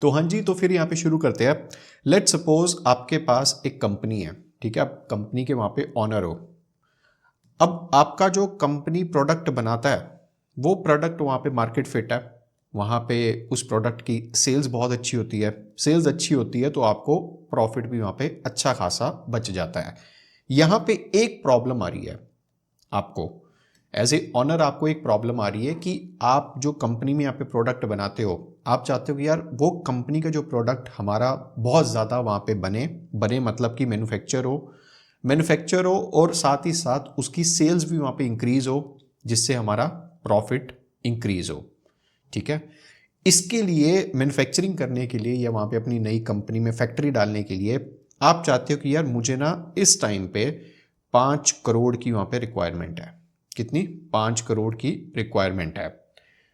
तो हाँ जी, तो फिर यहाँ पे शुरू करते हैं। लेट्स सपोज आपके पास एक कंपनी है, ठीक है, आप कंपनी के वहाँ पे ऑनर हो। अब आपका जो कंपनी प्रोडक्ट बनाता है वो प्रोडक्ट वहाँ पे मार्केट फिट है, वहाँ पे उस प्रोडक्ट की सेल्स बहुत अच्छी होती है। सेल्स अच्छी होती है तो आपको प्रॉफिट भी वहाँ पे अच्छा खासा बच जाता है। यहाँ पे एक प्रॉब्लम आ रही है आपको, एज ए ऑनर आपको एक प्रॉब्लम आ रही है कि आप जो कंपनी में यहाँ पे प्रोडक्ट बनाते हो, आप चाहते हो कि यार वो कंपनी का जो प्रोडक्ट हमारा बहुत ज़्यादा वहाँ पे बने बने मतलब कि मैन्युफैक्चर हो और साथ ही साथ उसकी सेल्स भी वहाँ पे इंक्रीज हो, जिससे हमारा प्रॉफिट इंक्रीज हो। ठीक है, इसके लिए मैन्युफैक्चरिंग करने के लिए या वहाँ पे अपनी नई कंपनी में फैक्ट्री डालने के लिए आप चाहते हो कि यार मुझे ना इस टाइम पे 5 करोड़ की वहाँ पे रिक्वायरमेंट है। कितनी? 5 करोड़ की रिक्वायरमेंट है।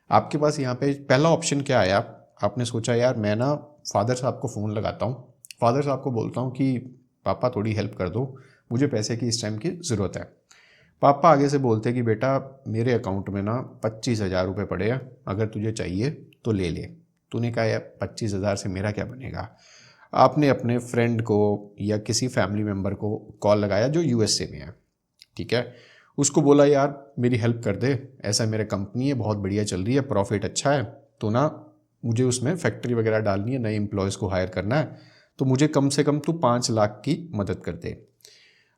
आपके पास यहाँ पे पहला ऑप्शन क्या आया? आपने सोचा यार मैं ना फादर साहब को फ़ोन लगाता हूँ, फादर साहब को बोलता हूँ कि पापा थोड़ी हेल्प कर दो, मुझे पैसे की इस टाइम की ज़रूरत है। पापा आगे से बोलते कि बेटा मेरे अकाउंट में ना 25,000 रुपये पड़े हैं, अगर तुझे चाहिए तो ले ले। तूने कहा यार 25,000 से मेरा क्या बनेगा। आपने अपने फ्रेंड को या किसी फैमिली मेम्बर को कॉल लगाया जो यूएसए में है, ठीक है, उसको बोला यार मेरी हेल्प कर दे, ऐसा मेरा कंपनी है बहुत बढ़िया चल रही है, प्रॉफिट अच्छा है, तो ना मुझे उसमें फैक्ट्री वगैरह डालनी है, नए एम्प्लॉयज़ को हायर करना है, तो मुझे कम से कम तू 5 लाख की मदद कर दे।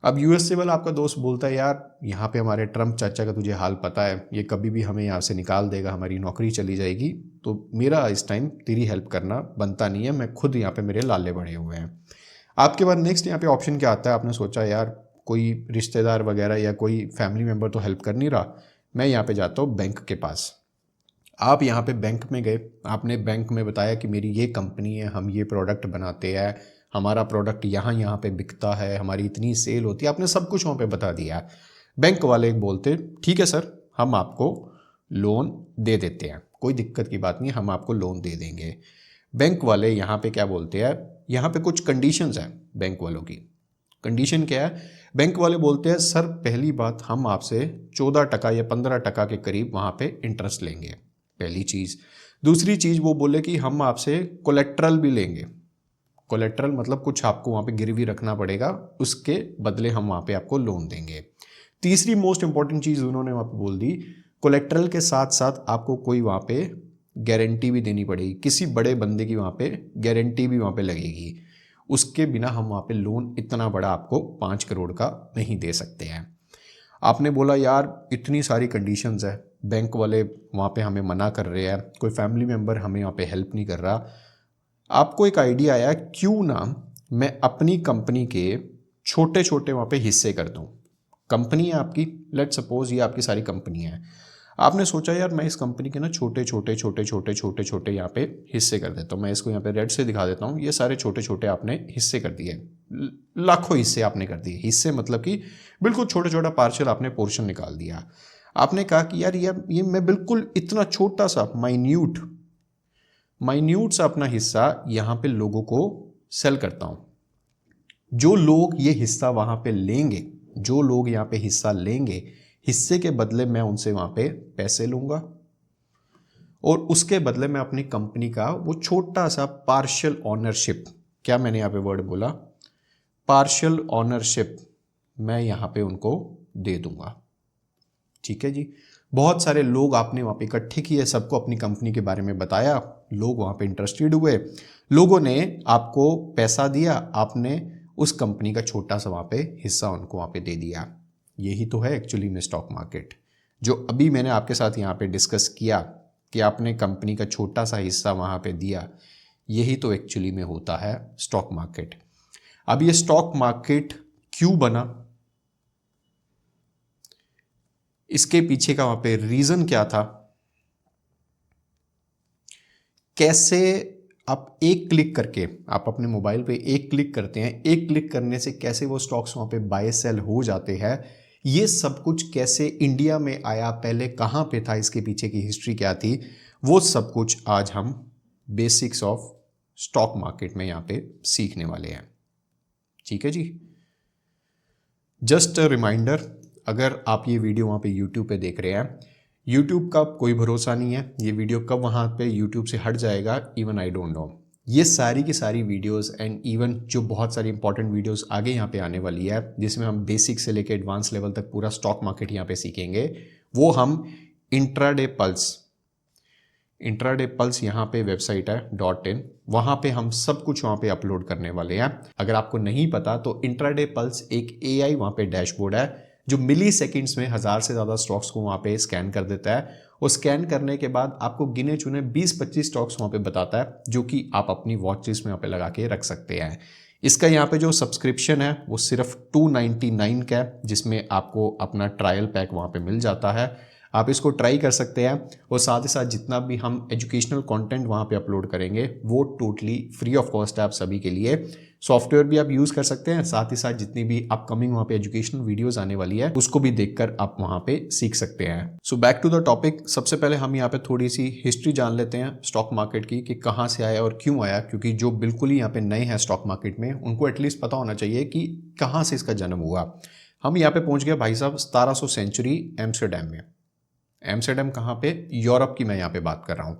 अब यूएसए वाला आपका दोस्त बोलता है यार यहाँ पे हमारे ट्रम्प चाचा का तुझे हाल पता है, ये कभी भी हमें यहाँ से निकाल देगा, हमारी नौकरी चली जाएगी, तो मेरा इस टाइम तेरी हेल्प करना बनता नहीं है, मैं खुद यहाँ पे मेरे लाले बड़े हुए हैं। आपके बाद नेक्स्ट यहाँ पे ऑप्शन क्या आता है? आपने सोचा यार कोई रिश्तेदार वगैरह या कोई फैमिली मेम्बर तो हेल्प कर नहीं रहा, मैं यहाँ पे जाता हूँ बैंक के पास। आप यहाँ पे बैंक में गए, आपने बैंक में बताया कि मेरी ये कंपनी है, हम ये प्रोडक्ट बनाते हैं, हमारा प्रोडक्ट यहाँ यहाँ पे बिकता है, हमारी इतनी सेल होती है, आपने सब कुछ वहाँ पे बता दिया। बैंक वाले बोलते ठीक है सर, हम आपको लोन दे देते हैं, कोई दिक्कत की बात नहीं, हम आपको लोन दे देंगे। बैंक वाले यहाँ पे क्या बोलते हैं, यहाँ पे कुछ कंडीशंस हैं बैंक वालों की। कंडीशन क्या है? बैंक वाले बोलते हैं सर पहली बात हम आपसे 14% या 15% के करीब वहाँ पे इंटरेस्ट लेंगे, पहली चीज़। दूसरी चीज़ वो बोले कि हम आपसे कोलेट्रल भी लेंगे। कोलेट्रल मतलब कुछ आपको वहाँ पे गिरवी रखना पड़ेगा, उसके बदले हम वहाँ पे आपको लोन देंगे। तीसरी मोस्ट इंपॉर्टेंट चीज़ उन्होंने वहाँ पे बोल दी, कोलेट्रल के साथ साथ आपको कोई वहाँ पे गारंटी भी देनी पड़ेगी, किसी बड़े बंदे की वहाँ पे गारंटी भी वहाँ पे लगेगी, उसके बिना हम वहाँ पे लोन इतना बड़ा आपको 5 करोड़ का नहीं दे सकते हैं। आपने बोला यार इतनी सारी कंडीशंस है, बैंक वाले वहाँ पे हमें मना कर रहे हैं, कोई फैमिली मेम्बर हमें वहाँ पे हेल्प नहीं कर रहा। आपको एक आइडिया आया क्यों ना मैं अपनी कंपनी के छोटे छोटे वहाँ पे हिस्से कर दूँ। कंपनी है आपकी, लेट सपोज ये आपकी सारी कंपनी है, आपने सोचा यार मैं इस कंपनी के ना छोटे छोटे छोटे छोटे छोटे छोटे यहाँ पे हिस्से कर देता हूँ, मैं इसको यहाँ पे रेड से दिखा देता हूँ, ये सारे छोटे छोटे आपने हिस्से कर दिए, लाखों हिस्से आपने कर दिए, हिस्से मतलब कि बिल्कुल छोटा छोटा पार्शल आपने पोर्शन निकाल दिया। आपने कहा कि यार ये मैं बिल्कुल इतना छोटा सा माइन्यूट सा अपना हिस्सा यहाँ पे लोगों को सेल करता हूँ। जो लोग ये हिस्सा वहाँ पे लेंगे, जो लोग यहाँ पे हिस्सा लेंगे, हिस्से के बदले मैं उनसे वहाँ पे पैसे लूँगा और उसके बदले मैं अपनी कंपनी का वो छोटा सा पार्शियल ऑनरशिप, क्या मैंने यहाँ पे वर्ड बोला, पार्शियल ऑनरशिप, मैं यहाँ पे उनको दे दूँगा। ठीक है जी, बहुत सारे लोग आपने वहाँ पे इकट्ठे किए, सबको अपनी कंपनी के बारे में बताया, लोग वहाँ पे इंटरेस्टेड हुए, लोगों ने आपको पैसा दिया, आपने उस कंपनी का छोटा सा वहाँ पे हिस्सा उनको वहाँ पे दे दिया। यही तो है एक्चुअली में स्टॉक मार्केट, जो अभी मैंने आपके साथ यहाँ पे डिस्कस किया कि आपने कंपनी का छोटा सा हिस्सा वहाँ पे दिया, यही तो एक्चुअली में होता है स्टॉक मार्केट। अब ये स्टॉक मार्केट क्यों बना, इसके पीछे का वहाँ पे रीज़न क्या था, कैसे आप एक क्लिक करके, आप अपने मोबाइल पे एक क्लिक करते हैं, एक क्लिक करने से कैसे वो स्टॉक्स वहाँ पे बाय सेल हो जाते हैं, ये सब कुछ कैसे इंडिया में आया, पहले कहाँ पे था, इसके पीछे की हिस्ट्री क्या थी, वो सब कुछ आज हम बेसिक्स ऑफ स्टॉक मार्केट में यहाँ पे सीखने वाले हैं। ठीक है जी, जस्ट अ रिमाइंडर, अगर आप ये वीडियो वहाँ पे यूट्यूब पे देख रहे हैं, यूट्यूब का कोई भरोसा नहीं है, ये वीडियो कब वहाँ पे यूट्यूब से हट जाएगा इवन आई डोंट नो। ये सारी की सारी वीडियोस एंड इवन जो बहुत सारी इंपॉर्टेंट वीडियोस आगे यहाँ पे आने वाली है, जिसमें हम बेसिक से लेके एडवांस लेवल तक पूरा स्टॉक मार्केट यहाँ पे सीखेंगे, वो हम इंट्राडे पल्स यहाँ पे वेबसाइट है .in, वहाँ पे हम सब कुछ वहाँ पे अपलोड करने वाले हैं। अगर आपको नहीं पता तो इंट्राडे पल्स एक AI वहाँ पे डैशबोर्ड है जो मिली सेकेंड्स में 1000 से ज़्यादा स्टॉक्स को वहाँ पे स्कैन कर देता है, और स्कैन करने के बाद आपको गिने चुने 20-25 स्टॉक्स वहाँ पे बताता है जो कि आप अपनी वॉच लिस्ट में यहाँ पे लगा के रख सकते हैं। इसका यहाँ पे जो सब्सक्रिप्शन है वो सिर्फ 299 का है, जिसमें आपको अपना ट्रायल पैक वहाँ पे मिल जाता है। आप इसको ट्राई कर सकते हैं, और साथ ही साथ जितना भी हम एजुकेशनल कंटेंट वहाँ पे अपलोड करेंगे वो टोटली फ्री ऑफ कॉस्ट है आप सभी के लिए। सॉफ्टवेयर भी आप यूज़ कर सकते हैं, साथ ही साथ जितनी भी अपकमिंग वहाँ पे एजुकेशनल वीडियोस आने वाली है उसको भी देखकर आप वहाँ पे सीख सकते हैं। So back to the topic, सबसे पहले हम यहाँ पे थोड़ी सी हिस्ट्री जान लेते हैं स्टॉक मार्केट की, कि कहाँ से आया और क्यों आया, क्योंकि जो बिल्कुल ही यहाँ पे नए हैं स्टॉक मार्केट में उनको एटलीस्ट पता होना चाहिए कि कहाँ से इसका जन्म हुआ। हम यहाँ पे पहुँच गए भाई साहब 1700 सेंचुरी एम्स्टरडेम में। एम्स्टरडेम कहाँ पे? यूरोप की मैं यहाँ पे बात कर रहा हूँ।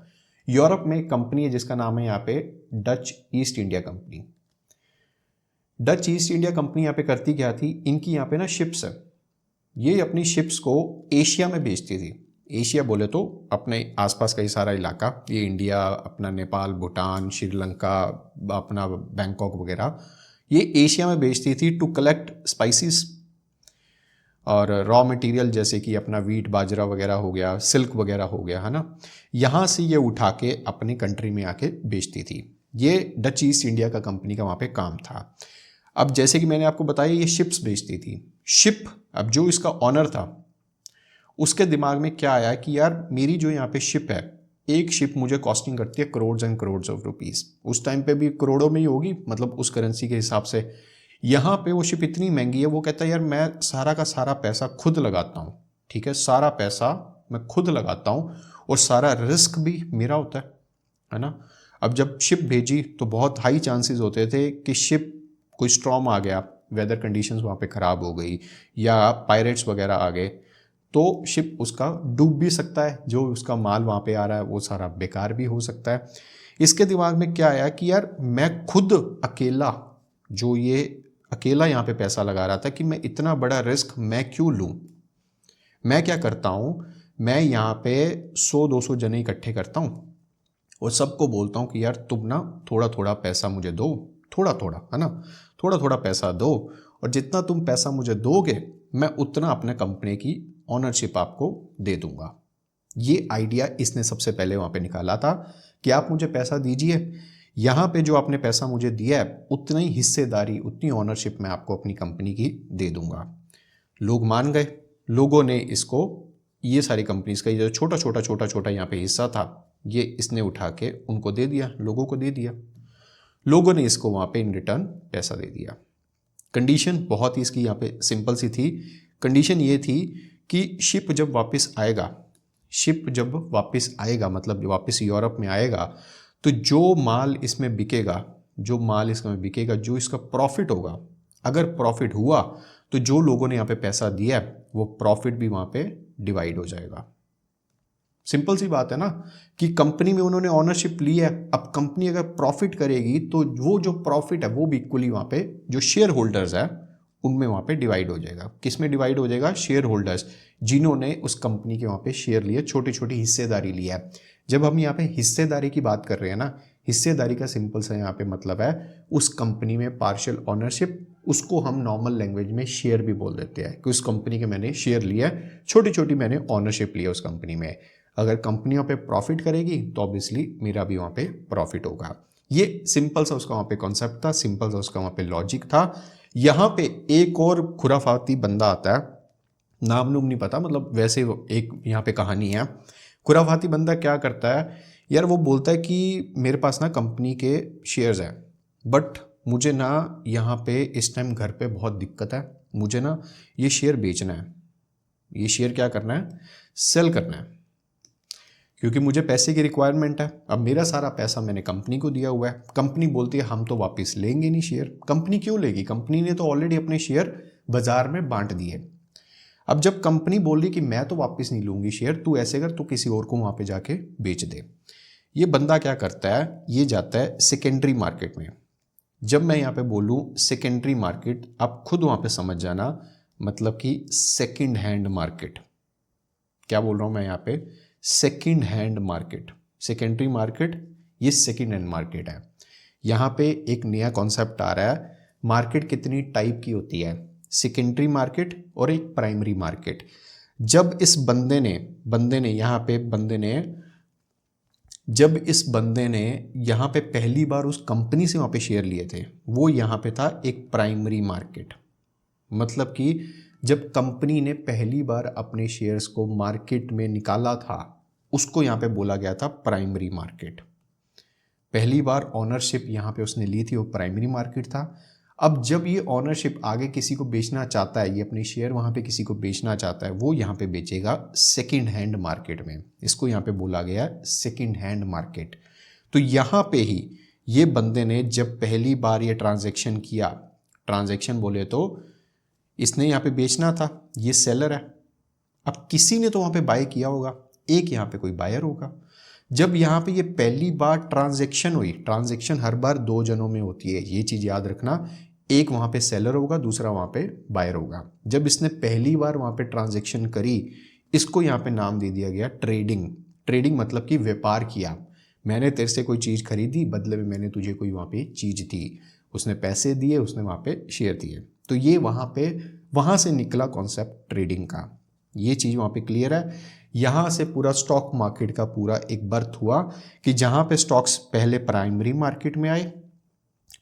यूरोप में एक कंपनी है जिसका नाम है यहाँ पे Dutch east India company. Dutch east India company यहाँ पे करती क्या थी, इनकी यहाँ पे ना शिप्स है, ये अपनी शिप्स को एशिया में बेचती थी। एशिया बोले तो अपने आसपास का ही सारा इलाका, ये इंडिया, अपना नेपाल, भूटान, श्रीलंका, अपना बैंकॉक वगैरह, ये एशिया में बेचती थी टू कलेक्ट स्पाइसेस और रॉ मटेरियल, जैसे कि अपना वीट, बाजरा वगैरह हो गया, सिल्क वगैरह हो गया, है ना। यहाँ से ये उठा के अपने कंट्री में आके बेचती थी। ये डच ईस्ट इंडिया का कंपनी का वहाँ पे काम था। अब जैसे कि मैंने आपको बताया ये शिप्स बेचती थी। शिप, अब जो इसका ऑनर था उसके दिमाग में क्या आया कि यार मेरी जो यहाँ पे शिप है, एक शिप मुझे कॉस्टिंग करती है crores and crores of rupees, उस टाइम पे भी करोड़ों में ही होगी, मतलब उस करेंसी के हिसाब से। यहाँ पे वो शिप इतनी महंगी है, वो कहता है यार मैं सारा का सारा पैसा खुद लगाता हूँ, ठीक है, सारा पैसा मैं खुद लगाता हूँ और सारा रिस्क भी मेरा होता है ना। अब जब शिप भेजी तो बहुत हाई चांसेस होते थे कि शिप कोई स्टॉर्म आ गया, वेदर कंडीशंस वहाँ पे ख़राब हो गई, या पायरेट्स वगैरह आ गए, तो शिप उसका डूब भी सकता है, जो उसका माल वहाँ पे आ रहा है वो सारा बेकार भी हो सकता है। इसके दिमाग में क्या आया कि यार मैं खुद अकेला, जो ये अकेला यहाँ पे पैसा लगा रहा था, कि मैं इतना बड़ा रिस्क मैं क्यों लूँ। मैं क्या करता हूँ, मैं यहाँ पे 100-200 जने इकट्ठे करता हूँ और सबको बोलता हूँ कि यार तुम ना थोड़ा थोड़ा पैसा मुझे दो, थोड़ा थोड़ा, है ना, थोड़ा थोड़ा पैसा दो, और जितना तुम पैसा मुझे दोगे मैं उतना अपने कंपनी की ऑनरशिप आपको दे दूंगा। ये आइडिया इसने सबसे पहले वहाँ पे निकाला था कि आप मुझे पैसा दीजिए, यहाँ पे जो आपने पैसा मुझे दिया है उतनी ही हिस्सेदारी, उतनी ऑनरशिप मैं आपको अपनी कंपनी की दे दूंगा। लोग मान गए, लोगों ने इसको, ये सारी कंपनीज का ये जो छोटा छोटा यहाँ पे हिस्सा था, ये इसने उठा के उनको दे दिया, लोगों को दे दिया। लोगों ने इसको वहाँ पे इन रिटर्न पैसा दे दिया। कंडीशन बहुत ही इसकी यहाँ पे सिंपल सी थी। कंडीशन ये थी कि शिप जब वापस आएगा, मतलब वापस यूरोप में आएगा, तो जो माल इसमें बिकेगा, जो इसका प्रॉफिट होगा, अगर प्रॉफिट हुआ तो जो लोगों ने यहाँ पे पैसा दिया है वो प्रॉफिट भी वहाँ पे डिवाइड हो जाएगा। सिंपल सी बात है ना, कि कंपनी में उन्होंने ऑनरशिप ली है, अब कंपनी अगर प्रॉफिट करेगी तो वो जो प्रॉफिट है वो भी इक्वली वहाँ पे जो शेयर होल्डर्स है उनमें वहाँ पे डिवाइड हो जाएगा। किस में डिवाइड हो जाएगा? शेयर होल्डर्स, जिन्होंने उस कंपनी के वहाँ पे शेयर लिए, छोटी छोटी हिस्सेदारी लिया है। जब हम यहाँ पे हिस्सेदारी की बात कर रहे हैं ना, हिस्सेदारी का सिंपल सा यहाँ पे मतलब है उस कंपनी में पार्शियल ऑनरशिप, उसको हम नॉर्मल लैंग्वेज में शेयर भी बोल देते हैं कि उस कंपनी के मैंने शेयर लिया है, छोटी छोटी मैंने ऑनरशिप लिया उस कंपनी में। अगर कंपनी वहाँ पे प्रॉफिट करेगी तो ऑब्वियसली मेरा भी वहाँ पे प्रॉफिट होगा। ये सिंपल सा उसका वहाँ पे कॉन्सेप्ट था, सिंपल सा उसका वहाँ पे लॉजिक था। यहाँ पे एक और खुराफाती बंदा आता है, नाम नूम नहीं पता, मतलब वैसे एक यहाँ पे कहानी है। खुराफाती बंदा क्या करता है यार, वो बोलता है कि मेरे पास ना कंपनी के शेयर्स हैं, बट मुझे ना यहाँ पे इस टाइम घर पे बहुत दिक्कत है, मुझे ना ये शेयर बेचना है, ये शेयर क्या करना है, सेल करना है, क्योंकि मुझे पैसे की रिक्वायरमेंट है। अब मेरा सारा पैसा मैंने कंपनी को दिया हुआ है, कंपनी बोलती है हम तो वापस लेंगे नहीं शेयर। कंपनी क्यों लेगी? कंपनी ने तो ऑलरेडी अपने शेयर बाजार में बांट दिए। अब जब कंपनी बोल रही कि मैं तो वापस नहीं लूंगी शेयर, तू ऐसे कर, तू किसी और को वहाँ पे जाके बेच दे। ये बंदा क्या करता है, ये जाता है सेकेंडरी मार्केट में। जब मैं यहाँ पे बोलूँ सेकेंडरी मार्केट, आप खुद वहाँ पे समझ जाना, मतलब कि सेकंड हैंड मार्केट। क्या बोल रहा हूँ मैं यहाँ पे, second hand market. Secondary market, ये सेकंड हैंड मार्केट है। यहाँ पे एक नया कॉन्सेप्ट आ रहा है, मार्केट कितनी टाइप की होती है, सेकेंडरी मार्केट और एक प्राइमरी मार्केट। जब इस बंदे ने यहाँ पे जब इस बंदे ने यहाँ पे पहली बार उस कंपनी से वहाँ पे शेयर लिए थे, वो यहाँ पे था एक प्राइमरी मार्केट। मतलब कि जब कंपनी ने पहली बार अपने शेयर्स को मार्केट में निकाला था, उसको यहाँ पे बोला गया था प्राइमरी मार्केट। पहली बार ऑनरशिप यहाँ पे उसने ली थी, वो प्राइमरी मार्केट था। अब जब ये ऑनरशिप आगे किसी को बेचना चाहता है, ये अपने शेयर वहाँ पे किसी को बेचना चाहता है, वो यहाँ पे बेचेगा सेकंड हैंड मार्केट में। इसको यहाँ पे बोला गया सेकंड हैंड मार्केट। तो यहाँ पे ही ये बंदे ने जब पहली बार ये ट्रांजैक्शन किया, ट्रांजैक्शन बोले तो इसने यहाँ पे बेचना था, ये सेलर है। अब किसी ने तो वहाँ पे बाय किया होगा, एक यहाँ पे कोई बायर होगा। जब यहाँ पे ये पहली बार ट्रांजैक्शन हुई, ट्रांजैक्शन हर बार दो जनों में होती है, ये चीज़ याद रखना। एक वहाँ पे सेलर होगा, दूसरा वहाँ पे बायर होगा। जब इसने पहली बार वहाँ पे ट्रांजैक्शन करी, इसको यहाँ पे नाम दे दिया गया ट्रेडिंग। ट्रेडिंग मतलब कि व्यापार किया। मैंने तेरे से कोई चीज़ खरीदी, बदले में मैंने तुझे कोई वहाँ पे चीज़ दी, उसने पैसे दिए, उसने वहाँ पे शेयर दिए। तो ये वहाँ से निकला कॉन्सेप्ट ट्रेडिंग का। ये चीज़ वहाँ पे क्लियर है। यहाँ से पूरा स्टॉक मार्केट का पूरा एक बर्थ हुआ कि जहाँ पे स्टॉक्स पहले प्राइमरी मार्केट में आए।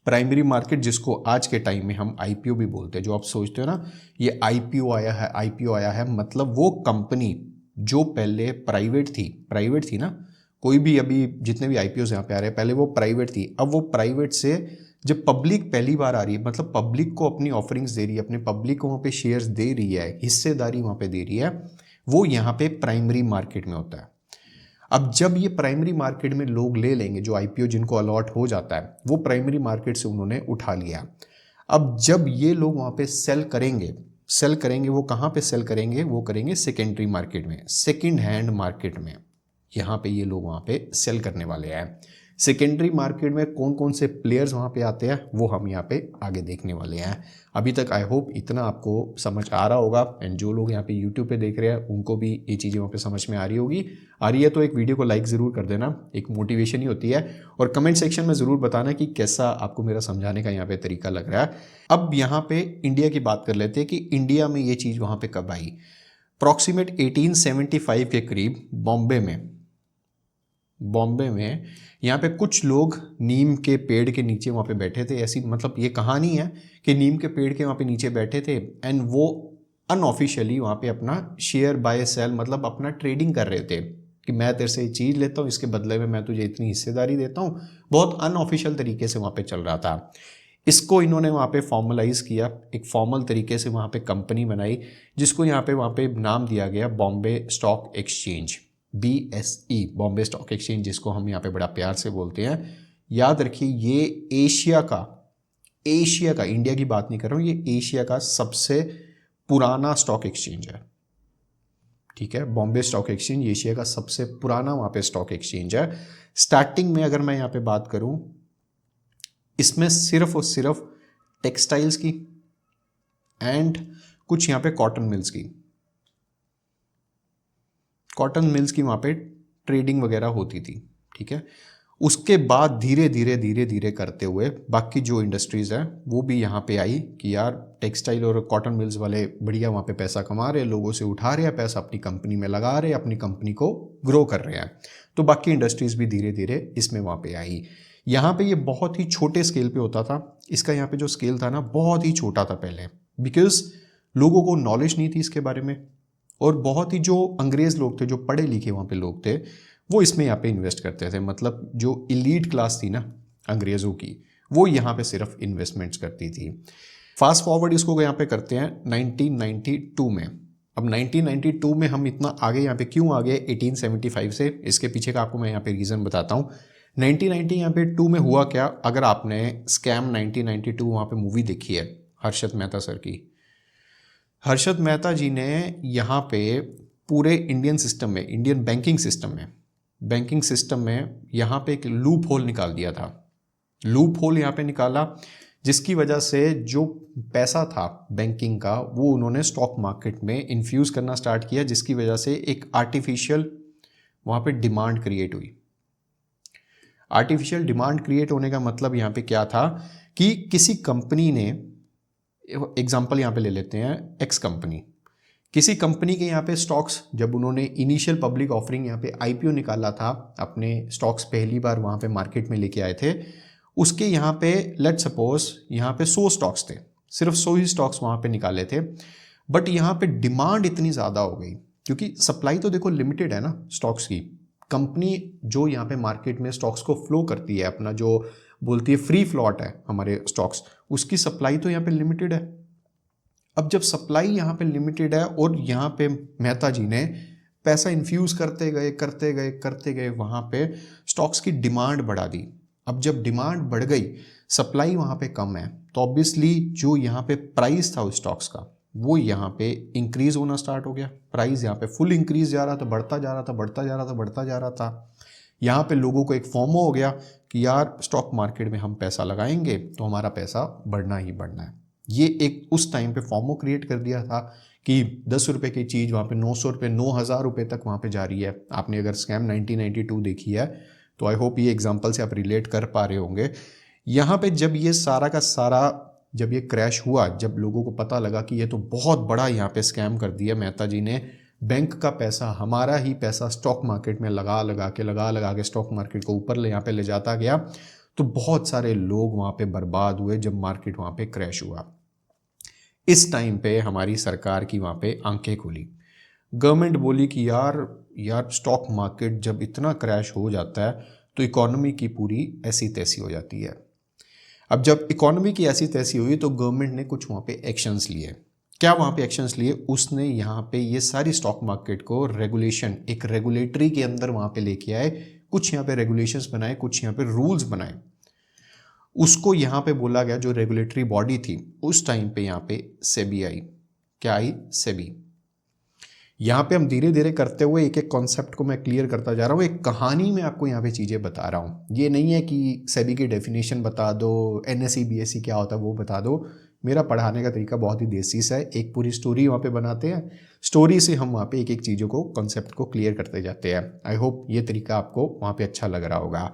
प्राइमरी मार्केट जिसको आज के टाइम में हम आईपीओ भी बोलते हैं। जो आप सोचते हो ना ये आईपीओ आया है, मतलब वो कंपनी जो पहले प्राइवेट थी ना, कोई भी अभी जितने भी आईपीओ यहाँ पे आ रहे हैं, पहले वो प्राइवेट थी। अब वो प्राइवेट से जब पब्लिक पहली बार आ रही है, मतलब पब्लिक को अपनी ऑफरिंग्स दे रही है, अपने पब्लिक को वहाँ पे शेयर्स दे रही है, हिस्सेदारी वहाँ पे दे रही है, वो यहाँ पे प्राइमरी मार्केट में होता है। अब जब ये प्राइमरी मार्केट में लोग ले लेंगे, जो आईपीओ जिनको अलॉट हो जाता है, वो प्राइमरी मार्केट से उन्होंने उठा लिया। अब जब ये लोग वहाँ पे सेल करेंगे, वो कहाँ पे सेल करेंगे, वो करेंगे सेकेंडरी मार्केट में, सेकेंड हैंड मार्केट में। यहाँ पे ये लोग वहाँ पे सेल करने वाले हैं। सेकेंडरी मार्केट में कौन कौन से प्लेयर्स वहाँ पे आते हैं, वो हम यहाँ पे आगे देखने वाले हैं। अभी तक आई होप इतना आपको समझ आ रहा होगा, एंड जो लोग यहाँ पे यूट्यूब पे देख रहे हैं उनको भी ये चीज़ें वहाँ पे समझ में आ रही है तो एक वीडियो को लाइक ज़रूर कर देना, एक मोटिवेशन ही होती है। और कमेंट सेक्शन में ज़रूर बताना कि कैसा आपको मेरा समझाने का यहाँ पे तरीका लग रहा है। अब यहाँ पे इंडिया की बात कर लेते हैं कि इंडिया में ये चीज़ वहाँ पे कब आई। अप्रॉक्सीमेट 1875 के करीब बॉम्बे में यहाँ पे कुछ लोग नीम के पेड़ के नीचे वहाँ पे बैठे थे। ऐसी मतलब ये कहानी है कि नीम के पेड़ के वहाँ पे नीचे बैठे थे, एंड वो अनऑफिशियली वहाँ पे अपना शेयर बाय सेल मतलब अपना ट्रेडिंग कर रहे थे कि मैं तेरे से चीज़ लेता हूँ, इसके बदले में मैं तुझे इतनी हिस्सेदारी देता हूँ। बहुत अनऑफिशियल तरीके से वहाँ पे चल रहा था। इसको इन्होंने वहाँ पे फॉर्मलाइज किया, एक फॉर्मल तरीके से वहाँ पे कंपनी बनाई, जिसको यहाँ पे नाम दिया गया Bombay stock exchange, BSE, Bombay stock exchange, जिसको हम यहाँ पे बड़ा प्यार से बोलते हैं। याद रखिए ये एशिया का, इंडिया की बात नहीं कर रहा हूँ, ये एशिया का सबसे पुराना स्टॉक एक्सचेंज है। ठीक है, बॉम्बे स्टॉक एक्सचेंज एशिया का सबसे पुराना वहाँ पे स्टॉक एक्सचेंज है। स्टार्टिंग में अगर मैं यहाँ पे बात करूँ, इसमें सिर्फ और सिर्फ टेक्सटाइल्स की एंड कुछ यहाँ पे कॉटन मिल्स की वहाँ पे ट्रेडिंग वगैरह होती थी। ठीक है, उसके बाद धीरे धीरे करते हुए बाकी जो इंडस्ट्रीज़ हैं वो भी यहाँ पे आई कि यार टेक्सटाइल और कॉटन मिल्स वाले बढ़िया वहाँ पे पैसा कमा रहे हैं, लोगों से उठा रहे हैं पैसा, अपनी कंपनी में लगा रहे हैं, अपनी कंपनी को ग्रो कर रहे हैं। तो बाकी इंडस्ट्रीज़ भी धीरे धीरे इसमें वहाँ पे आई। यहाँ पे ये बहुत ही छोटे स्केल पे होता था। इसका यहाँ पे जो स्केल था ना बहुत ही छोटा था पहले, बिकॉज लोगों को नॉलेज नहीं थी इसके बारे में, और बहुत ही जो अंग्रेज़ लोग थे, जो पढ़े लिखे वहाँ पे लोग थे, वो इसमें यहाँ पे इन्वेस्ट करते थे। मतलब जो इलीट क्लास थी ना अंग्रेज़ों की, वो यहाँ पे सिर्फ इन्वेस्टमेंट्स करती थी। फास्ट फॉरवर्ड इसको यहाँ पे करते हैं 1992 में। अब 1992 में हम इतना आगे यहाँ पे क्यों आ गए 1875 से, इसके पीछे का आपको मैं यहाँ पे रीज़न बताता हूँ। 1990 यहाँ पे 2 में हुआ क्या, अगर आपने स्कैम 1992 वहाँ पे मूवी देखी है हर्षद मेहता सर की, हर्षद मेहता जी ने यहाँ पे पूरे इंडियन बैंकिंग सिस्टम में बैंकिंग सिस्टम में यहाँ पे एक लूप होल निकाल दिया था। लूप होल यहाँ पे निकाला जिसकी वजह से जो पैसा था बैंकिंग का वो उन्होंने स्टॉक मार्केट में इन्फ्यूज़ करना स्टार्ट किया, जिसकी वजह से एक आर्टिफिशियल वहाँ पे डिमांड क्रिएट हुई। आर्टिफिशियल डिमांड क्रिएट होने का मतलब यहाँ पे क्या था कि किसी कंपनी ने, एग्जांपल यहाँ पे ले लेते हैं एक्स कंपनी, किसी कंपनी के यहाँ पे स्टॉक्स जब उन्होंने इनिशियल पब्लिक ऑफरिंग यहाँ पे आईपीओ निकाला था, अपने स्टॉक्स पहली बार वहाँ पे मार्केट में लेके आए थे, उसके यहाँ पे लेट सपोज यहाँ पे 100 स्टॉक्स थे, सिर्फ 100 ही स्टॉक्स वहाँ पे निकाले थे। बट यहाँ पे डिमांड इतनी ज़्यादा हो गई क्योंकि सप्लाई तो देखो लिमिटेड है ना स्टॉक्स की। कंपनी जो यहाँ पे मार्केट में स्टॉक्स को फ्लो करती है, अपना जो बोलती है फ्री फ्लॉट है हमारे स्टॉक्स, उसकी सप्लाई तो यहाँ पे लिमिटेड है। अब जब सप्लाई यहाँ पे लिमिटेड है और यहाँ पे मेहता जी ने पैसा इन्फ्यूज़ करते गए वहाँ पे स्टॉक्स की डिमांड बढ़ा दी। अब जब डिमांड बढ़ गई, सप्लाई वहाँ पे कम है, तो ऑब्वियसली जो यहाँ पे प्राइस था उस स्टॉक्स का वो यहाँ पे इंक्रीज होना स्टार्ट हो गया। प्राइस यहाँ पे फुल इंक्रीज जा रहा था, बढ़ता जा रहा था। यहाँ पे लोगों को एक फोमो हो गया कि यार स्टॉक मार्केट में हम पैसा लगाएंगे तो हमारा पैसा बढ़ना ही बढ़ना है। ये एक उस टाइम पे फॉर्मो क्रिएट कर दिया था कि 10 रुपये की चीज़ वहाँ पे 900 रुपये 9,000 रुपये तक वहाँ पे जा रही है। आपने अगर स्कैम 1992 देखी है तो आई होप ये एग्जांपल से आप रिलेट कर पा रहे होंगे। यहाँ पे जब ये सारा का सारा जब ये क्रैश हुआ, जब लोगों को पता लगा कि ये तो बहुत बड़ा यहाँ पे स्कैम कर दिया मेहता जी ने, बैंक का पैसा, हमारा ही पैसा स्टॉक मार्केट में लगा के स्टॉक मार्केट को ऊपर यहाँ पे ले जाता गया, तो बहुत सारे लोग वहाँ पे बर्बाद हुए जब मार्केट वहाँ पे क्रैश हुआ। इस टाइम पे हमारी सरकार की वहाँ पे आंखें खुली। गवर्नमेंट बोली कि यार स्टॉक मार्केट जब इतना क्रैश हो जाता है तो इकोनॉमी की पूरी ऐसी तैसी हो जाती है। अब जब इकोनॉमी की ऐसी तैसी हुई तो गवर्नमेंट ने कुछ वहाँ पे एक्शंस लिए। क्या वहाँ पे एक्शंस लिए? उसने यहाँ पे ये सारी स्टॉक मार्केट को रेगुलेशन, एक रेगुलेटरी के अंदर वहाँ पे लेके आए। कुछ यहाँ पे रेगुलेशंस बनाए, कुछ यहाँ पे रूल्स बनाए। उसको यहाँ पे बोला गया, जो रेगुलेटरी बॉडी थी उस टाइम पे यहाँ पे सेबी आई। क्या आई? सेबी। यहाँ पे हम धीरे धीरे करते हुए एक एक कॉन्सेप्ट को मैं क्लियर करता जा रहा हूँ। एक कहानी में आपको यहाँ पे चीज़ें बता रहा हूँ। ये नहीं है कि सेबी की डेफिनेशन बता दो, एनएसई बीएसई क्या होता है वो बता दो। मेरा पढ़ाने का तरीका बहुत ही देसी सा है। एक पूरी स्टोरी वहाँ पे बनाते हैं, स्टोरी से हम वहाँ पे एक एक चीज़ों को, कॉन्सेप्ट को क्लियर करते जाते हैं। आई होप ये तरीका आपको वहाँ पे अच्छा लग रहा होगा।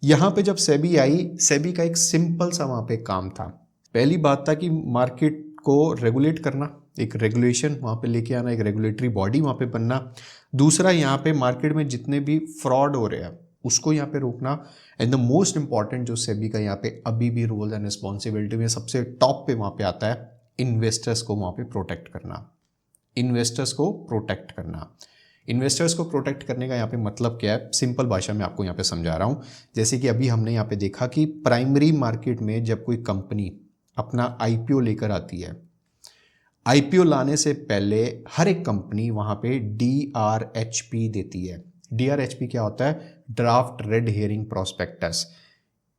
यहाँ पे जब सेबी आई, सेबी का एक सिंपल सा वहाँ पे काम था। पहली बात था कि मार्केट को रेगुलेट करना, एक रेगुलेशन वहाँ पे लेके आना, एक रेगुलेटरी बॉडी वहाँ पे बनना। दूसरा, यहाँ पे मार्केट में जितने भी फ्रॉड हो रहे हैं उसको यहाँ पे रोकना। एंड द मोस्ट इंपॉर्टेंट जो सेबी का यहाँ पे अभी भी रोल एंड रिस्पॉन्सिबिलिटी में सबसे टॉप पे वहाँ पे आता है, इन्वेस्टर्स को वहाँ पे प्रोटेक्ट करना। इन्वेस्टर्स को प्रोटेक्ट करना। इन्वेस्टर्स को प्रोटेक्ट करने का यहाँ पे मतलब क्या है, सिंपल भाषा में आपको यहाँ पे समझा रहा हूँ। जैसे कि अभी हमने यहाँ पे देखा कि प्राइमरी मार्केट में जब कोई कंपनी अपना आईपीओ लेकर आती है, आईपीओ लाने से पहले हर एक कंपनी वहाँ पे डीआरएचपी देती है। डीआरएचपी क्या होता है? Draft red hearing prospectus.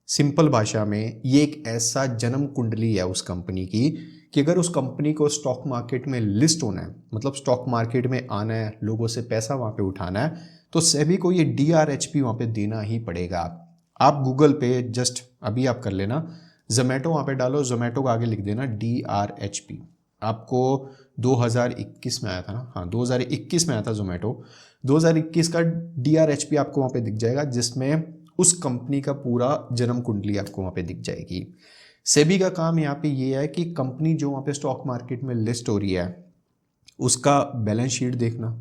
Simple भाषा में ये एक ऐसा जन्म कुंडली है उस कंपनी की कि अगर उस कंपनी को स्टॉक मार्केट में लिस्ट होना है, मतलब स्टॉक मार्केट में आना है, लोगों से पैसा वहाँ पे उठाना है, तो सेबी को ये डीआरएचपी वहाँ पे देना ही पड़ेगा। आप गूगल पे जस्ट अभी आप कर लेना, जोमेटो वहाँ पे डालो, जोमेटो को आगे लिख देना डीआरएचपी। आपको 2021 में आया था ना, हाँ 2021 में आया था जोमेटो। 2021 का डीआरएचपी आपको वहाँ पे दिख जाएगा, जिसमें उस कंपनी का पूरा जन्म कुंडली आपको वहाँ पे दिख जाएगी। सेबी का काम यहाँ पे ये है कि कंपनी जो वहाँ पे स्टॉक मार्केट में लिस्ट हो रही है उसका बैलेंस शीट देखना,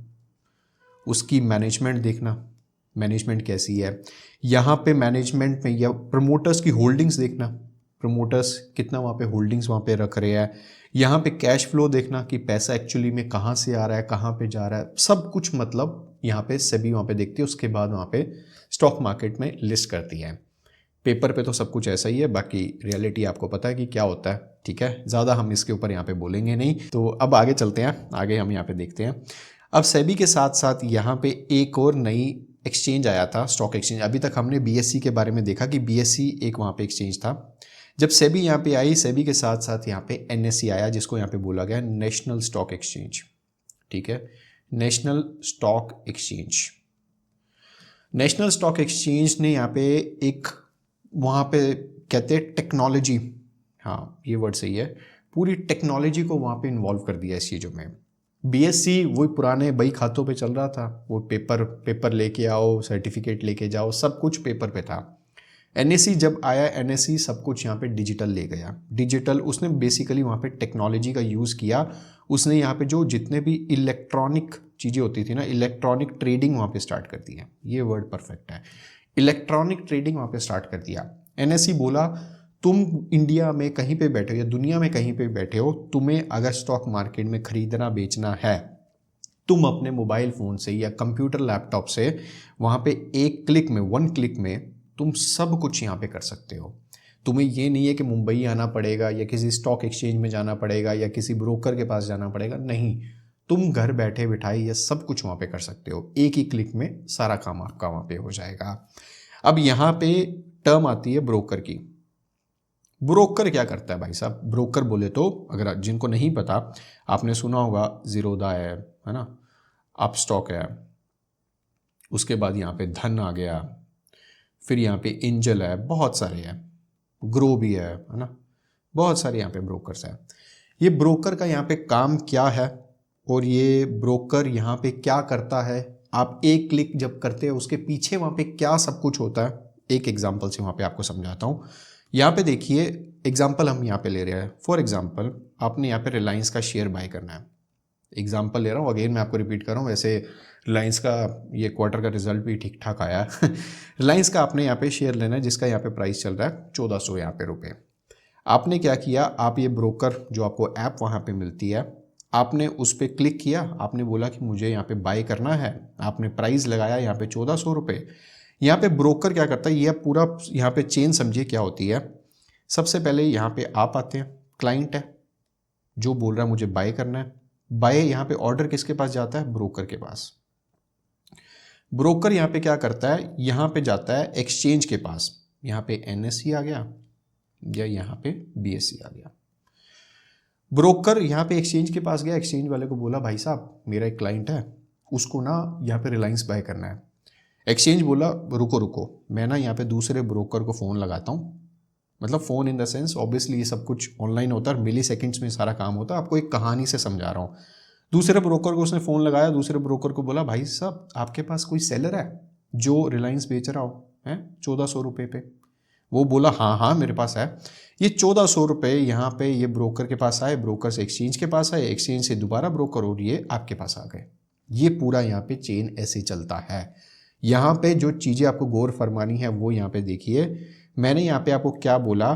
उसकी मैनेजमेंट देखना, मैनेजमेंट कैसी है। यहाँ पे मैनेजमेंट में या प्रमोटर्स की होल्डिंग्स देखना, प्रमोटर्स कितना वहाँ पे होल्डिंग्स वहाँ पे रख रहे हैं। यहाँ पे कैश फ्लो देखना कि पैसा एक्चुअली में कहाँ से आ रहा है, कहाँ पे जा रहा है, सब कुछ मतलब यहाँ पे सेबी वहाँ पे देखती है। उसके बाद वहाँ पे स्टॉक मार्केट में लिस्ट करती है। पेपर पे तो सब कुछ ऐसा ही है, बाकी रियलिटी आपको पता है कि क्या होता है, ठीक है। ज़्यादा हम इसके ऊपर यहाँ पे बोलेंगे नहीं। तो अब आगे चलते हैं, आगे हम यहाँ पे देखते हैं। अब सेबी के साथ साथ यहाँ पे एक और नई एक्सचेंज आया था, स्टॉक एक्सचेंज। अभी तक हमने बीएससी के बारे में देखा कि बीएससी एक वहाँ पे एक्सचेंज था। जब सेबी यहाँ पे आई, सेबी के साथ साथ यहाँ पे एनएसई आया, जिसको यहाँ पे बोला गया नेशनल स्टॉक एक्सचेंज, ठीक है, national stock exchange. National stock exchange ने यहाँ पे एक, वहाँ पे कहते हैं टेक्नोलॉजी, हाँ ये वर्ड सही है, पूरी टेक्नोलॉजी को वहाँ पे इन्वॉल्व कर दिया इस चीज़ों में। बीएससी वही पुराने बही खातों पे चल रहा था, वो पेपर लेके आओ, सर्टिफिकेट लेके जाओ, सब कुछ पेपर पे था। एनएससी जब आया, एनएससी सब कुछ यहाँ पे डिजिटल ले गया। डिजिटल उसने बेसिकली वहाँ पे टेक्नोलॉजी का यूज़ किया। उसने यहाँ पे जो जितने भी इलेक्ट्रॉनिक चीज़ें होती थी ना, इलेक्ट्रॉनिक ट्रेडिंग वहाँ पे स्टार्ट कर दी है। ये वर्ड परफेक्ट है, इलेक्ट्रॉनिक ट्रेडिंग वहाँ पे स्टार्ट कर दिया। एनएससी बोला तुम इंडिया में कहीं पे बैठे हो या दुनिया में कहीं पे बैठे हो, तुम्हें अगर स्टॉक मार्केट में खरीदना बेचना है, तुम अपने मोबाइल फ़ोन से या कंप्यूटर लैपटॉप से वहाँ पे एक क्लिक में, वन क्लिक में तुम सब कुछ यहाँ पे कर सकते हो। तुम्हें ये नहीं है कि मुंबई आना पड़ेगा या किसी स्टॉक एक्सचेंज में जाना पड़ेगा या किसी ब्रोकर के पास जाना पड़ेगा, नहीं, तुम घर बैठे बिठाए ये सब कुछ वहाँ पे कर सकते हो। एक ही क्लिक में सारा काम आपका वहाँ पे हो जाएगा। अब यहाँ पे टर्म आती है ब्रोकर की। ब्रोकर क्या करता है भाई साहब? ब्रोकर बोले तो अगर जिनको नहीं पता, आपने सुना होगा जीरोधा है ना, अपस्टॉक है, उसके बाद यहाँ पे धन आ गया, फिर यहाँ पे एंजल है, बहुत सारे हैं, ग्रो भी है ना, बहुत सारे यहाँ पे ब्रोकर्स हैं। ये ब्रोकर का यहाँ पे काम क्या है और ये ब्रोकर यहाँ पे क्या करता है, आप एक क्लिक जब करते हो उसके पीछे वहाँ पे क्या सब कुछ होता है, एक एग्जांपल से वहाँ पे आपको समझाता हूँ। यहाँ पे देखिए, एग्जांपल हम यहाँ पे ले रहे हैं। फॉर एग्जांपल आपने यहाँ पे रिलायंस का शेयर बाय करना है, एग्जांपल ले रहा हूँ, अगेन मैं आपको रिपीट कर रहा हूँ, वैसे रिलायंस का ये क्वार्टर का रिजल्ट भी ठीक ठाक आया है। रिलायंस का आपने यहाँ पे शेयर लेना है जिसका यहाँ पे प्राइस चल रहा है 1400 यहाँ पे रुपये। आपने क्या किया, आप ये ब्रोकर जो आपको ऐप वहाँ पे मिलती है, आपने उस पर क्लिक किया, आपने बोला कि मुझे यहाँ पे बाय करना है, आपने प्राइस लगाया यहाँ पे 1400 रुपये। यहाँ पे ब्रोकर क्या करता है, ये पूरा यहाँ पे चेन समझिए क्या होती है। सबसे पहले यहाँ पे आप आते हैं, क्लाइंट है जो बोल रहा है मुझे बाय करना है, बाय यहाँ पे ऑर्डर किसके पास जाता है, ब्रोकर के पास। ब्रोकर यहाँ पे क्या करता है, यहाँ पे जाता है एक्सचेंज के पास, यहाँ पे एनएससी आ गया या यहाँ पे बीएससी आ गया। ब्रोकर यहाँ पे एक्सचेंज के पास गया, एक्सचेंज वाले को बोला भाई साहब मेरा एक क्लाइंट है, उसको ना यहाँ पे रिलायंस बाय करना है। एक्सचेंज बोला रुको रुको, मैं ना यहाँ पे दूसरे ब्रोकर को फ़ोन लगाता हूँ, मतलब phone in the sense obviously ये सब कुछ ऑनलाइन होता है, मिली सेकेंड्स में सारा काम होता है, आपको एक कहानी से समझा रहा हूँ। दूसरे ब्रोकर को उसने फ़ोन लगाया, दूसरे ब्रोकर को बोला भाई साहब आपके पास कोई सेलर है जो रिलायंस बेच रहा हो है 1400 रुपये पे। वो बोला हाँ हाँ मेरे पास है। ये 1400 रुपये यहाँ पे ये ब्रोकर के पास आए, ब्रोकर से एक्सचेंज के पास आए, एक्सचेंज से दोबारा ब्रोकर और ये आपके पास आ गए। ये पूरा यहाँ पे चेन ऐसे चलता है। यहाँ पे जो चीज़ें आपको गौर फरमानी है वो यहाँ पे देखिए, मैंने यहाँ पे आपको क्या बोला,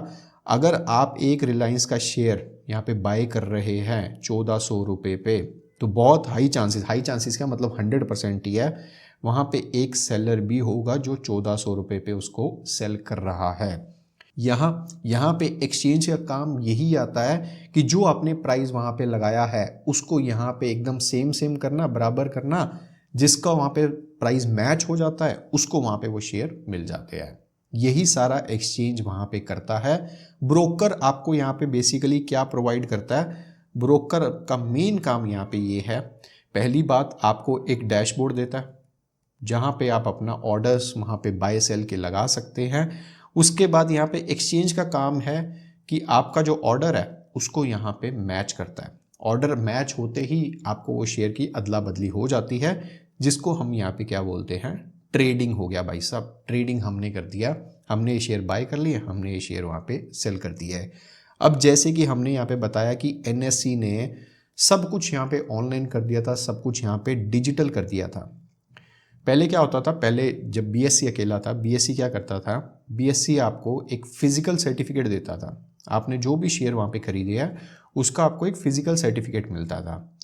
अगर आप एक रिलायंस का शेयर यहाँ पे बाय कर रहे हैं 1400 रुपये पे, तो बहुत हाई चांसेस का मतलब 100% ही है, वहाँ पे एक सेलर भी होगा जो 1400 रुपये पे उसको सेल कर रहा है। यहाँ पे एक्सचेंज का काम यही आता है कि जो आपने प्राइस वहाँ पे लगाया है उसको यहाँ पे एकदम सेम करना, बराबर करना, जिसका वहाँ पे प्राइस मैच हो जाता है उसको वहाँ पे वो शेयर मिल जाते हैं। यही सारा एक्सचेंज वहाँ पे करता है। ब्रोकर आपको यहाँ पे बेसिकली क्या प्रोवाइड करता है, ब्रोकर का मेन काम यहाँ पे ये है, पहली बात आपको एक डैशबोर्ड देता है जहाँ पे आप अपना ऑर्डर्स वहाँ पे बाय सेल के लगा सकते हैं। उसके बाद यहाँ पे एक्सचेंज का काम है कि आपका जो ऑर्डर है उसको यहाँ पे मैच करता है। ऑर्डर मैच होते ही आपको वो शेयर की अदला बदली हो जाती है, जिसको हम यहाँ पे क्या बोलते हैं, ट्रेडिंग हो गया भाई साहब। ट्रेडिंग हमने कर दिया, हमने ये शेयर बाय कर लिया, हमने ये शेयर वहाँ पे सेल कर दिया है। अब जैसे कि हमने यहाँ पे बताया कि एनएससी ने सब कुछ यहाँ पे ऑनलाइन कर दिया था, सब कुछ यहाँ पे डिजिटल कर दिया था। पहले क्या होता था, पहले जब बीएससी अकेला था, बीएससी क्या करता था, बीएससी आपको एक फिजिकल सर्टिफिकेट देता था। आपने जो भी शेयर वहाँ पे खरीदे है उसका आपको एक फिजिकल सर्टिफिकेट मिलता था।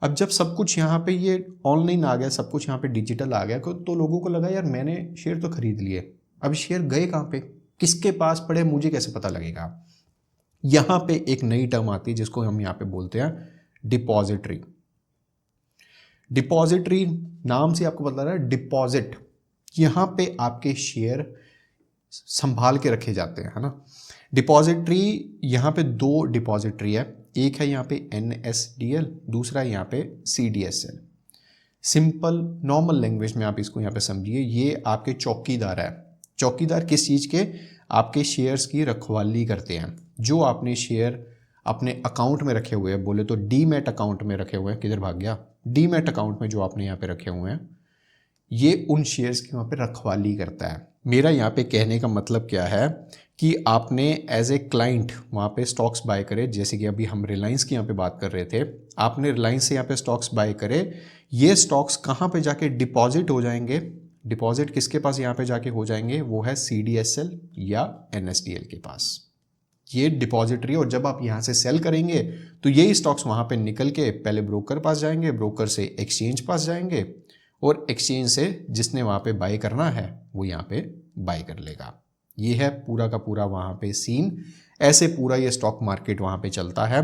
अब जब सब कुछ यहाँ पे ये ऑनलाइन आ गया, सब कुछ यहाँ पे डिजिटल आ गया, तो लोगों को लगा यार मैंने शेयर तो खरीद लिए, अब शेयर गए कहाँ पे, किसके पास पड़े, मुझे कैसे पता लगेगा। यहाँ पे एक नई टर्म आती है जिसको हम यहाँ पे बोलते हैं डिपॉजिटरी। डिपॉजिटरी नाम से आपको बता रहा है डिपॉजिट, यहाँ पे आपके शेयर संभाल के रखे जाते हैं, है ना। डिपॉजिटरी यहाँ पे दो डिपॉजिटरी है, एक है यहाँ पे NSDL, दूसरा यहाँ पे CDSL। सिंपल नॉर्मल लैंग्वेज में आप इसको यहाँ पे समझिए, ये आपके चौकीदार है। चौकीदार किस चीज़ के? आपके शेयर्स की रखवाली करते हैं। जो आपने शेयर अपने अकाउंट में रखे हुए हैं, बोले तो डीमैट अकाउंट में रखे हुए हैं, किधर भाग गया, डीमैट अकाउंट में जो आपने यहाँ पे रखे हुए हैं, ये उन शेयर्स की वहाँ पे रखवाली करता है। मेरा यहाँ पे कहने का मतलब क्या है कि आपने एज ए क्लाइंट वहाँ पे स्टॉक्स बाय करे, जैसे कि अभी हम रिलायंस की यहाँ पे बात कर रहे थे, आपने रिलायंस से यहाँ पे स्टॉक्स बाय करे, ये स्टॉक्स कहाँ पे जाके डिपॉजिट हो जाएंगे? डिपॉजिट किसके पास यहाँ पे जाके हो जाएंगे? वो है CDSL या NSDL के पास, ये डिपॉजिटरी। और जब आप यहाँ से सेल करेंगे तो ये स्टॉक्स वहाँ पे निकल के पहले ब्रोकर पास जाएंगे, ब्रोकर से एक्सचेंज पास जाएंगे, और एक्सचेंज से जिसने वहाँ पे बाय करना है वो यहाँ पे बाय कर लेगा। ये है पूरा का पूरा वहाँ पे सीन। ऐसे पूरा ये स्टॉक मार्केट वहाँ पे चलता है।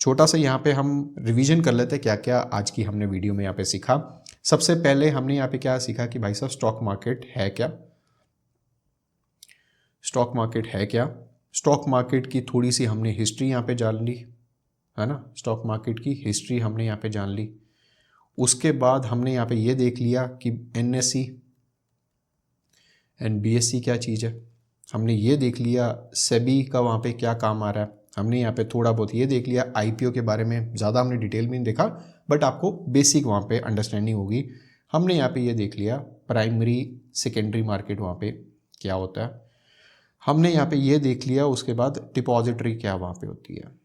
छोटा सा यहाँ पे हम रिवीजन कर लेते हैं क्या क्या आज की हमने वीडियो में यहाँ पे सीखा। सबसे पहले हमने यहाँ पे क्या सीखा कि भाई साहब स्टॉक मार्केट है क्या, स्टॉक मार्केट है क्या, स्टॉक मार्केट की थोड़ी सी हमने हिस्ट्री यहाँ पे जान ली, है ना, स्टॉक मार्केट की हिस्ट्री हमने यहाँ पे जान ली। उसके बाद हमने यहाँ पे ये देख लिया कि NSE एंड BSE क्या चीज़ है, हमने ये देख लिया सेबी का वहाँ पे क्या काम आ रहा है, हमने यहाँ पे थोड़ा बहुत ये देख लिया IPO के बारे में, ज़्यादा हमने डिटेल में नहीं देखा बट आपको बेसिक वहाँ पे अंडरस्टैंडिंग होगी। हमने यहाँ पे ये देख लिया प्राइमरी सेकेंडरी मार्केट वहाँ पे क्या होता है, हमने यहाँ पे ये देख लिया। उसके बाद डिपॉजिटरी क्या वहाँ पे होती है।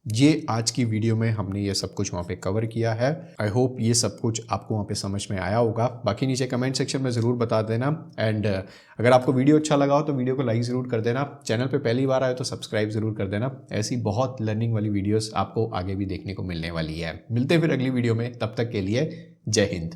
ये आज की वीडियो में हमने ये सब कुछ वहाँ पे कवर किया है। आई होप ये सब कुछ आपको वहाँ पे समझ में आया होगा। बाकी नीचे कमेंट सेक्शन में ज़रूर बता देना। एंड अगर आपको वीडियो अच्छा लगा हो तो वीडियो को लाइक ज़रूर कर देना। चैनल पे पहली बार आए तो सब्सक्राइब ज़रूर कर देना। ऐसी बहुत लर्निंग वाली वीडियोज़ आपको आगे भी देखने को मिलने वाली है। मिलते हैं फिर अगली वीडियो में, तब तक के लिए जय हिंद।